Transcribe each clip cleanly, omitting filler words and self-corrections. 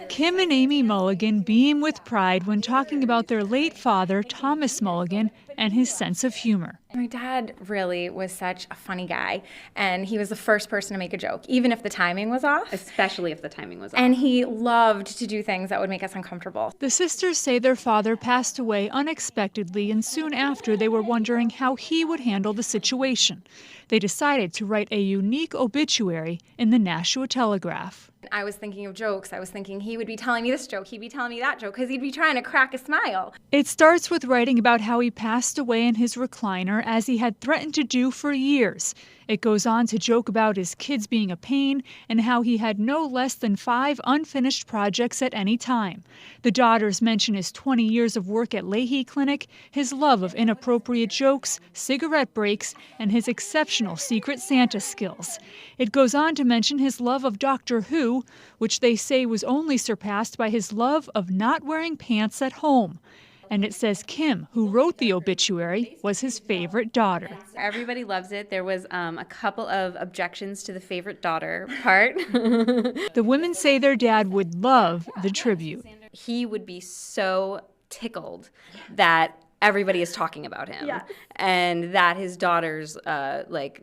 Kim and Amy Mulligan beam with pride when talking about their late father, Thomas Mulligan, and his sense of humor. My dad really was such a funny guy, and he was the first person to make a joke, even if the timing was off. Especially if the timing was off. And he loved to do things that would make us uncomfortable. The sisters say their father passed away unexpectedly, and soon after they were wondering how he would handle the situation. They decided to write a unique obituary in the Nashua Telegraph. I was thinking of jokes. I was thinking he would be telling me this joke, he'd be telling me that joke, because he'd be trying to crack a smile. It starts with writing about how he passed away in his recliner, as he had threatened to do for years. It goes on to joke about his kids being a pain and how he had no less than 5 unfinished projects at any time. The daughters mention his 20 years of work at Leahy Clinic, his love of inappropriate jokes, cigarette breaks, and his exceptional Secret Santa skills. It goes on to mention his love of Doctor Who, which they say was only surpassed by his love of not wearing pants at home. And it says Kim, who wrote the obituary, was his favorite daughter. Everybody loves it. There was a couple of objections to the favorite daughter part. The women say their dad would love the tribute. He would be so tickled that everybody is talking about him, and that his daughters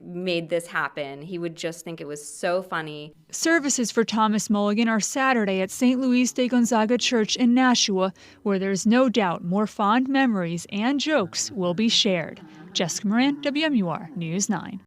made this happen. He would just think it was so funny. Services for Thomas Mulligan are Saturday at St. Luis de Gonzaga Church in Nashua, where there's no doubt more fond memories and jokes will be shared. Jessica Moran, WMUR News 9.